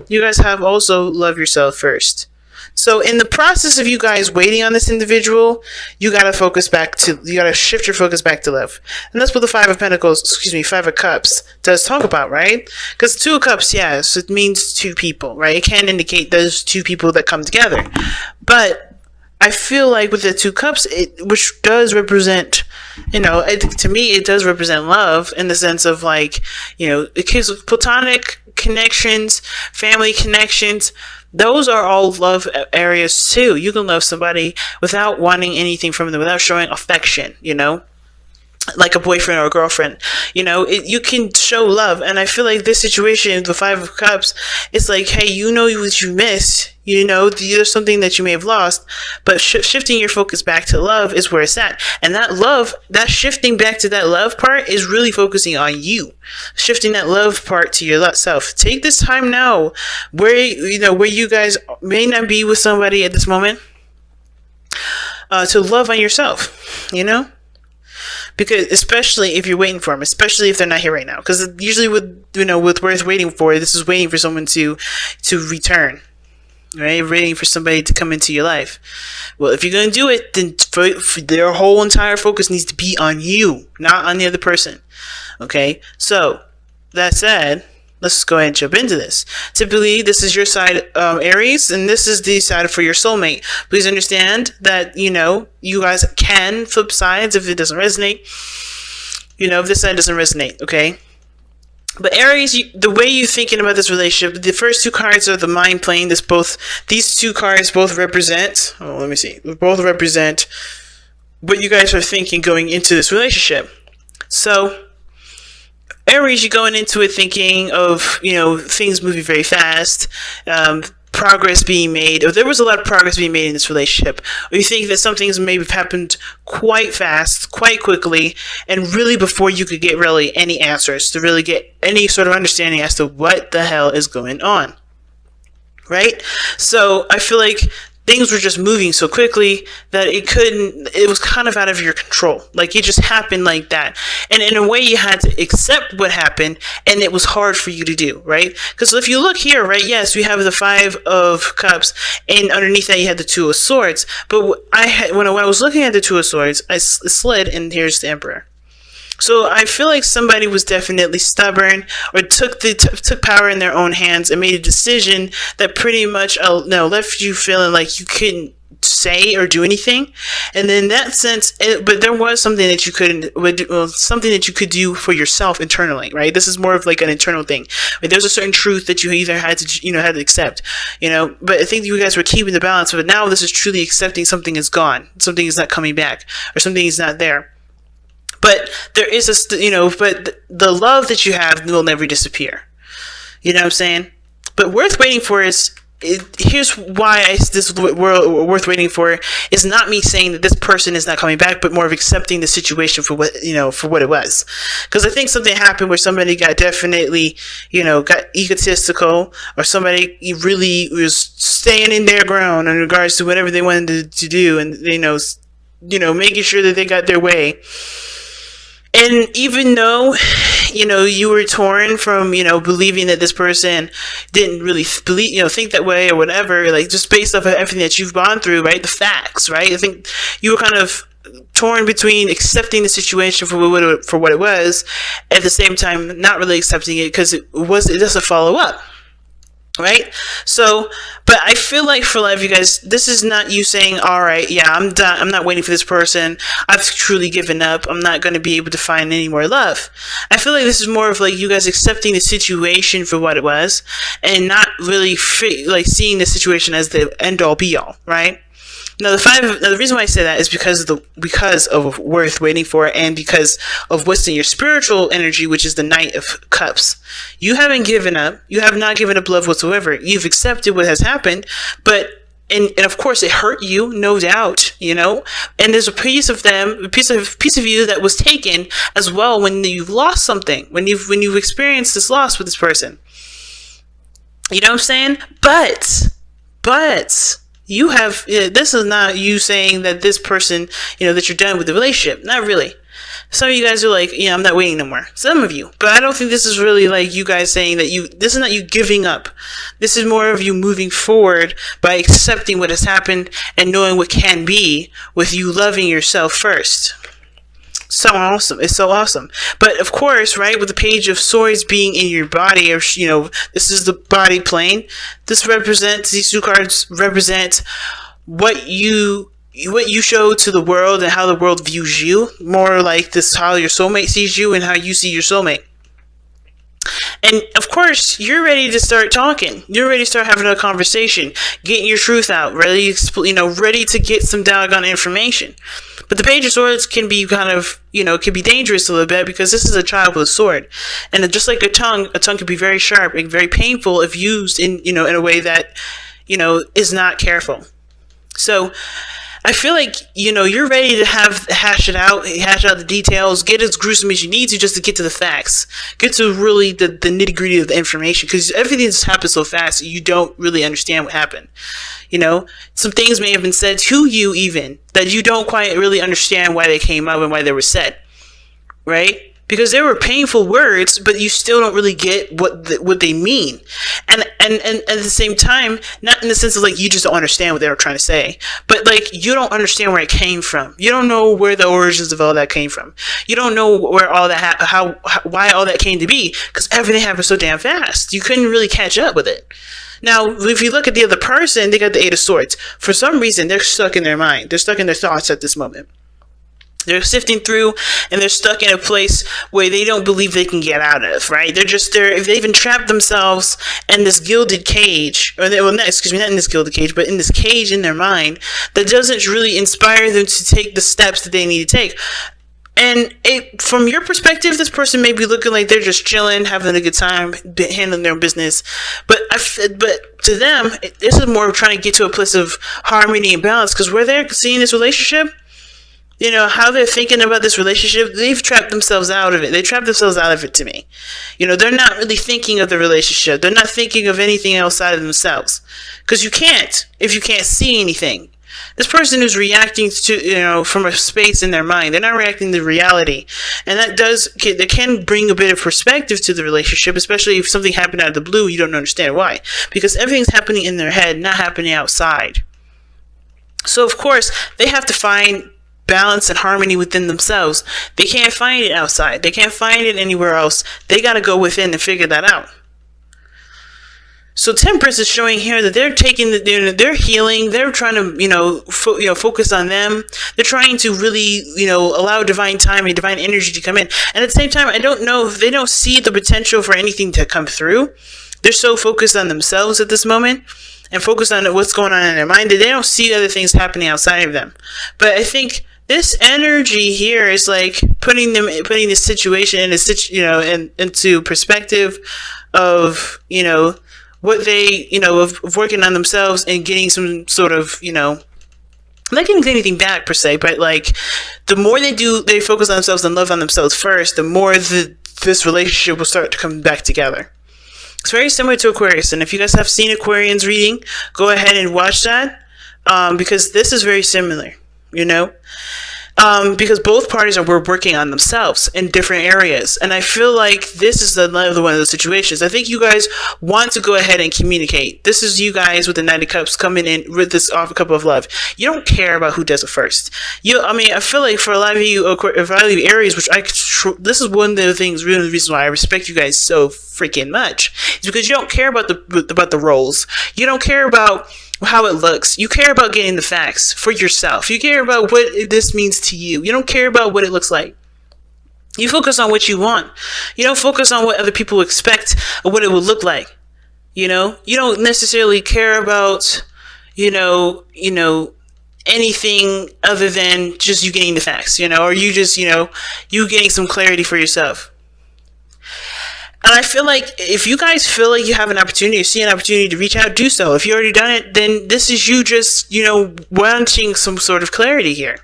you guys have also love yourself first. So in the process of you guys waiting on this individual, you gotta shift your focus back to love. And that's what the Five of Cups does talk about, right? Because Two of Cups, yes, it means two people, right? It can indicate those two people that come together. But I feel like with the Two Cups, which does represent, to me, it does represent love in the sense of like, it gives platonic connections, family connections. Those are all love areas too. You can love somebody without wanting anything from them, without showing affection, like a boyfriend or a girlfriend. You can show love. And I feel like this situation, the Five of Cups, it's like, hey, what you missed. There's something that you may have lost, but shifting your focus back to love is where it's at. And that shifting back to that love part is really focusing on you, shifting that love part to your self. Take this time now where you guys may not be with somebody at this moment, to love on yourself, because especially if you're waiting for them, especially if they're not here right now, because usually with worth waiting for, this is waiting for someone to return. Right, waiting for somebody to come into your life. Well, if you're going to do it, then for their whole entire focus needs to be on you, not on the other person. Okay, so that said, let's go ahead and jump into this. Typically, this is your side, Aries, and this is the side for your soulmate. Please understand that, you guys can flip sides if it doesn't resonate. If this side doesn't resonate, okay? But Aries, the way you're thinking about this relationship, the first two cards are the mind plane. These two cards both represent, both represent what you guys are thinking going into this relationship. So, Aries, you're going into it thinking of, things moving very fast, progress being made, or there was a lot of progress being made in this relationship, or you think that some things maybe happened quite fast, quite quickly, and really before you could get really any answers, to really get any sort of understanding as to what the hell is going on, right? So I feel like things were just moving so quickly that it was kind of out of your control. Like, it just happened like that. And in a way, you had to accept what happened, and it was hard for you to do, right? Because if you look here, right, yes, we have the Five of Cups, and underneath that, you had the Two of Swords. But when I was looking at the Two of Swords, I slid, and here's the Emperor. So I feel like somebody was definitely stubborn, or took power in their own hands and made a decision that pretty much left you feeling like you couldn't say or do anything. And in that sense, but there was something that you could do for yourself internally, right? This is more of like an internal thing. Like, there's a certain truth that you either had to accept, but I think you guys were keeping the balance. But now this is truly accepting something is gone, something is not coming back, or something is not there. But there is but the love that you have will never disappear. You know what I'm saying? But worth waiting for here's why this worth waiting for is not me saying that this person is not coming back, but more of accepting the situation for what it was. Because I think something happened where somebody got definitely, got egotistical, or somebody really was staying in their ground in regards to whatever they wanted to do, and making sure that they got their way. And even though, you were torn from, believing that this person didn't really think that way or whatever, like, just based off of everything that you've gone through, right? The facts, right? I think you were kind of torn between accepting the situation for what it was, at the same time not really accepting it because it doesn't follow up. Right? So, but I feel like for a lot of you guys, this is not you saying, all right, yeah, I'm done. I'm not waiting for this person. I've truly given up. I'm not going to be able to find any more love. I feel like this is more of like you guys accepting the situation for what it was, and not really seeing the situation as the end all be all, right? Now, the reason why I say that is because of worth waiting for, and because of what's in your spiritual energy, which is the Knight of Cups. You haven't given up. You have not given up love whatsoever. You've accepted what has happened, but and of course it hurt you, no doubt, And there's a piece of you that was taken as well when you've lost something, when you've experienced this loss with this person. You know what I'm saying? But. You have, this is not you saying that this person, that you're done with the relationship. Not really. Some of you guys are like, yeah, I'm not waiting no more. Some of you. But I don't think this is really like you guys saying that this is not you giving up. This is more of you moving forward by accepting what has happened and knowing what can be with you loving yourself first. So awesome. It's so awesome. But of course, right, with the Page of Swords being in your body, or, this is the body plane. These two cards represent what you show to the world and how the world views you. More like this, how your soulmate sees you and how you see your soulmate. And of course, you're ready to start talking. You're ready to start having a conversation, getting your truth out, ready to get some doggone information. But the Page of Swords can be kind of, can be dangerous a little bit, because this is a child with a sword. And just like a tongue can be very sharp and very painful if used in a way that, is not careful. So I feel like, you're ready to hash out the details, get as gruesome as you need to just to get to the facts. Get to really the nitty gritty of the information, because everything just happens so fast you don't really understand what happened. Some things may have been said to you even that you don't quite really understand why they came up and why they were said. Right? Because they were painful words, but you still don't really get what they mean. And at the same time, not in the sense of like you just don't understand what they were trying to say, but like you don't understand where it came from. You don't know where the origins of all that came from. You don't know where all that why all that came to be, because everything happened so damn fast. You couldn't really catch up with it. Now, if you look at the other person, they got the Eight of Swords. For some reason, they're stuck in their mind. They're stuck in their thoughts at this moment. They're sifting through, and they're stuck in a place where they don't believe they can get out of, right? They've entrapped themselves in this gilded cage, not in this gilded cage, but in this cage in their mind that doesn't really inspire them to take the steps that they need to take. And from your perspective, this person may be looking like they're just chilling, having a good time, handling their own business. But to them, this is more trying to get to a place of harmony and balance, because where they're seeing this relationship, how they're thinking about this relationship, they've trapped themselves out of it. They trapped themselves out of it to me. They're not really thinking of the relationship. They're not thinking of anything outside of themselves. Because you can't, if you can't see anything. This person is reacting to, from a space in their mind. They're not reacting to reality. And that can bring a bit of perspective to the relationship, especially if something happened out of the blue, you don't understand why. Because everything's happening in their head, not happening outside. So, of course, they have to find balance and harmony within themselves. They can't find it outside. They can't find it anywhere else. They got to go within and figure that out. So Temperance is showing here that they're they're healing. They're trying to, focus on them. They're trying to really, allow divine time and divine energy to come in. And at the same time, I don't know if they don't see the potential for anything to come through. They're so focused on themselves at this moment and focused on what's going on in their mind that they don't see other things happening outside of them. But I think this energy here is like putting this situation into perspective of, what they, of working on themselves and getting some sort of, not getting anything back per se, but like the more they focus on themselves and love on themselves first, the more this relationship will start to come back together. It's very similar to Aquarius. And if you guys have seen Aquarian's reading, go ahead and watch that, because this is very similar. Because both parties were working on themselves in different areas. And I feel like this is another one of those situations. I think you guys want to go ahead and communicate. This is you guys with the Knight of Cups coming in with this cup of love. You don't care about who does it first. I feel like for a lot of you Aries, which this is one of the things, really the reason why I respect you guys so freaking much, is because you don't care about the roles. You don't care about how it looks. You care about getting the facts for yourself. You care about what this means to you. You don't care about what it looks like. You focus on what you want. You don't focus on what other people expect or what it would look like. You don't necessarily care about, anything other than just you getting the facts, or you just, you getting some clarity for yourself. And I feel like if you guys feel like you have an opportunity or see an opportunity to reach out, do so. If you already done it, then this is you just, wanting some sort of clarity here.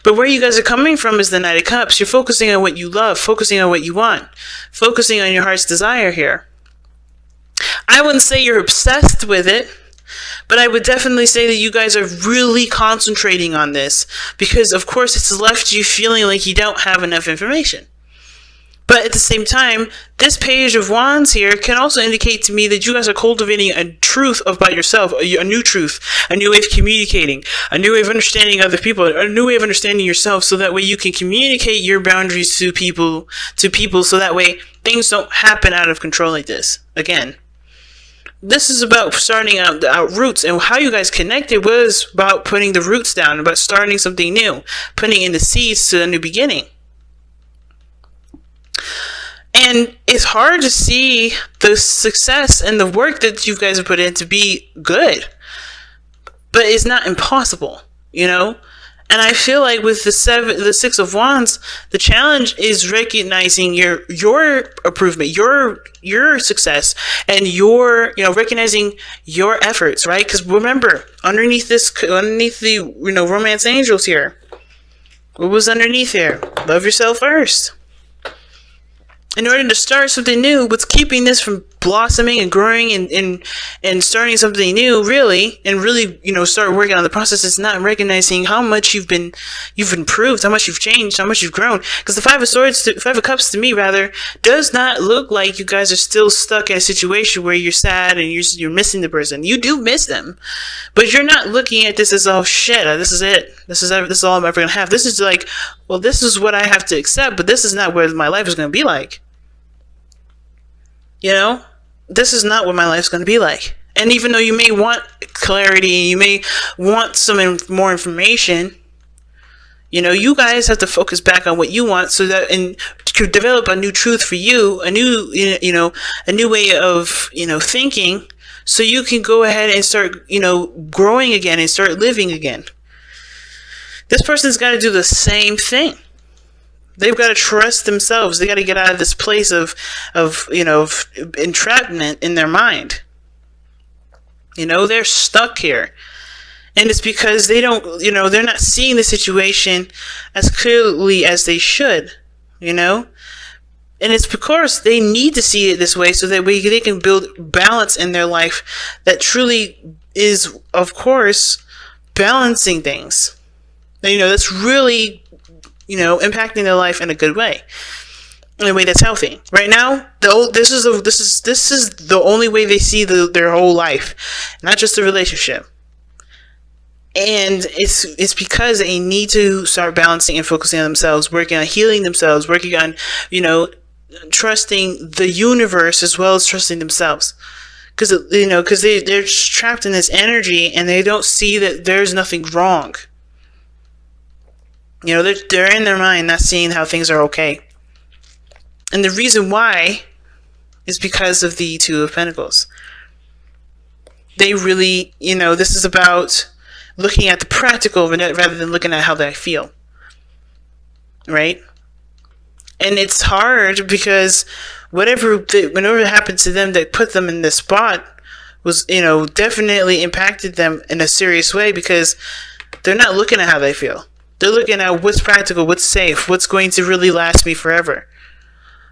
But where you guys are coming from is the Knight of Cups. You're focusing on what you love, focusing on what you want, focusing on your heart's desire here. I wouldn't say you're obsessed with it, But I would definitely say that you guys are really concentrating on this because, of course, it's left you feeling like you don't have enough information. But at the same time, this Page of Wands here can also indicate to me that you guys are cultivating a truth about yourself, a new truth, a new way of communicating, a new way of understanding other people, a new way of understanding yourself, so that way you can communicate your boundaries to people, so that way things don't happen out of control like this. Again, this is about starting out roots, and how you guys connected was about putting the roots down, about starting something new, putting in the seeds to a new beginning. And it's hard to see the success and the work that you guys have put in to be good. But it's not impossible, you know? And I feel like with the Six of Wands, the challenge is recognizing your improvement, your success, and recognizing your efforts, right? Because remember, underneath the romance angels here, what was underneath here? Love yourself first. In order to start something new, what's keeping this from blossoming and growing and starting something new, really, and really, start working on the process, is not recognizing how much you've improved, how much you've changed, how much you've grown. Because the Five of Cups to me, rather, does not look like you guys are still stuck in a situation where you're sad and you're missing the person. You do miss them, but you're not looking at this as, oh shit, this is it. This is all I'm ever gonna have. This is like, well, this is what I have to accept, but this is not what my life is gonna be like. This is not what my life's going to be like. And even though you may want clarity, you may want some more information, you guys have to focus back on what you want, so that, and to develop a new truth for you, a new way of, thinking, so you can go ahead and start, growing again and start living again. This person's got to do the same thing. They've got to trust themselves. They got to get out of this place of entrapment in their mind. They're stuck here. And it's because they don't, they're not seeing the situation as clearly as they should, And it's because they need to see it this way, so that they can build balance in their life that truly is, of course, balancing things. That's really impacting their life in a good way, in a way that's healthy. Right now, this is the only way they see their whole life, not just the relationship. And it's because they need to start balancing and focusing on themselves, working on healing themselves, working on trusting the universe as well as trusting themselves. Because they're trapped in this energy and they don't see that there's nothing wrong. They're in their mind, not seeing how things are okay. And the reason why is because of the Two of Pentacles. They really, this is about looking at the practical rather than looking at how they feel. Right? And it's hard because whenever it happened to them that put them in this spot was, definitely impacted them in a serious way, because they're not looking at how they feel. They're looking at what's practical, what's safe, what's going to really last me forever.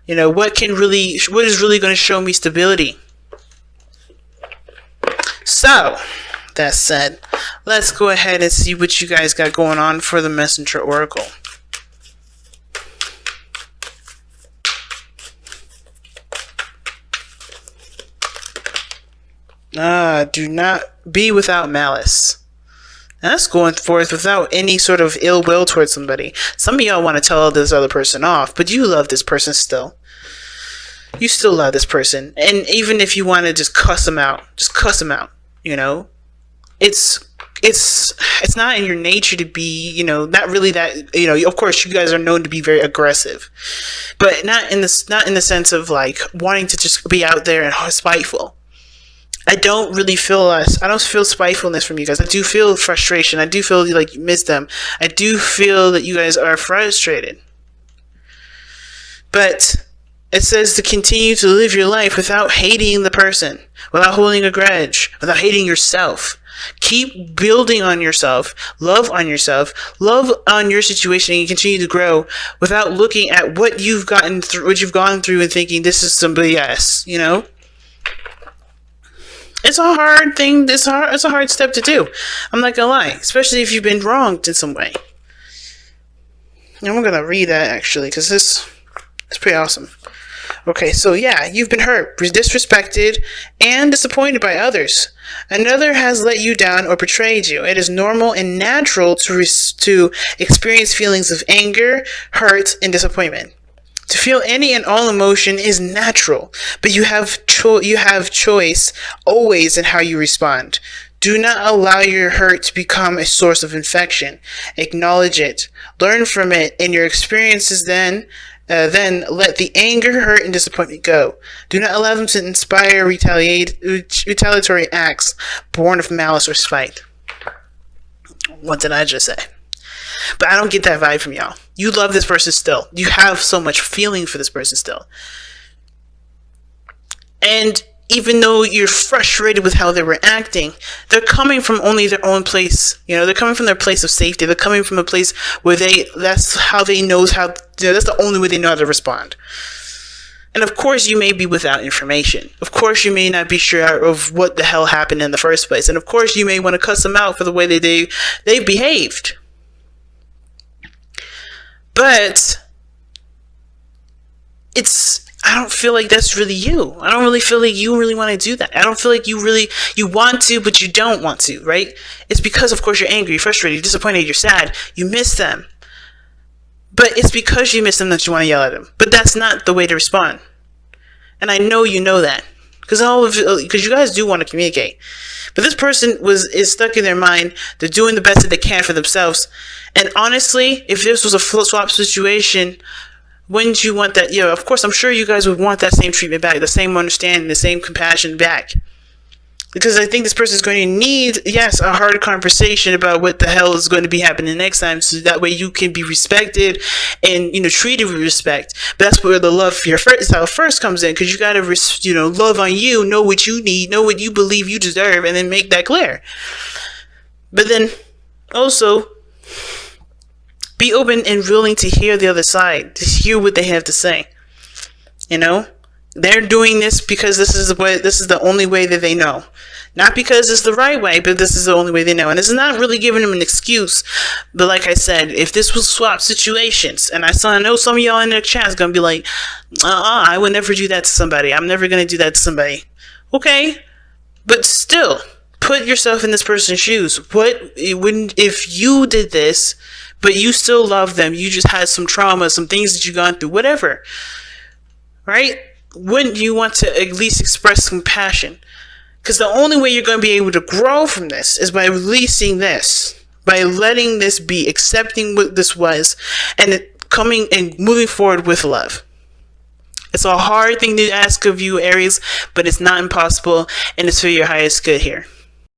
What is really going to show me stability. So, that said, let's go ahead and see what you guys got going on for the Messenger Oracle. Do not be without malice. That's going forth without any sort of ill will towards somebody. Some of y'all want to tell this other person off, but you love this person still. You still love this person. And even if you want to just cuss them out, It's not in your nature to be, not really that, of course you guys are known to be very aggressive. But not in the sense of like wanting to just be out there and spiteful. I don't feel spitefulness from you guys. I do feel frustration. I do feel like you miss them. I do feel that you guys are frustrated. But it says to continue to live your life without hating the person, without holding a grudge, without hating yourself. Keep building on yourself, love on your situation, and you continue to grow without looking at what you've gone through and thinking this is somebody else, It's it's a hard thing. It's a hard step to do. I'm not gonna lie, especially if you've been wronged in some way. And I'm gonna read that actually, because this is pretty awesome. Okay, so yeah, you've been hurt, disrespected, and disappointed by others. Another has let you down or betrayed you. It is normal and natural to experience feelings of anger, hurt, and disappointment. To feel any and all emotion is natural, but you have choice always in how you respond. Do not allow your hurt to become a source of infection. Acknowledge it, learn from it, and your experiences then let the anger, hurt, and disappointment go. Do not allow them to inspire retaliatory acts born of malice or spite. What did I just say? But I don't get that vibe from y'all. You love this person still. You have so much feeling for this person still. And even though you're frustrated with how they were acting, they're coming from only their own place. You know, they're coming from their place of safety. They're coming from a place where that's how they know how, that's the only way they know how to respond. And of course, you may be without information. Of course, you may not be sure of what the hell happened in the first place. And of course, you may want to cuss them out for the way that they behaved. But I don't feel like that's really you. I don't really feel like you really want to do that. I don't feel like you want to, but you don't want to, right? It's because, of course, you're angry, you're frustrated, you're disappointed, you're sad, you miss them. But it's because you miss them that you want to yell at them. But that's not the way to respond. And I know you know that. Because you guys do want to communicate. But this person is stuck in their mind. They're doing the best that they can for themselves. And honestly, if this was a flip swap situation, wouldn't you want that? Yeah, of course, I'm sure you guys would want that same treatment back, the same understanding, the same compassion back. Because I think this person is going to need, yes, a hard conversation about what the hell is going to be happening next time, so that way you can be respected and, treated with respect. But that's where the love for yourself first comes in, because you got to, love on you, know what you need, know what you believe you deserve, and then make that clear. But then also be open and willing to hear the other side, to hear what they have to say. They're doing this because this is the only way that they know. Not because it's the right way, but this is the only way they know. And this is not really giving them an excuse. But like I said, if this was swap situations, and I know some of y'all in their chat is going to be like, I would never do that to somebody. I'm never going to do that to somebody. Okay. But still, put yourself in this person's shoes. If you did this, but you still love them, you just had some trauma, some things that you've gone through, whatever. Right? Wouldn't you want to at least express compassion? Because the only way you're going to be able to grow from this is by releasing this, by letting this be, accepting what this was, and coming and moving forward with love. It's a hard thing to ask of you, Aries, but it's not impossible, and it's for your highest good here.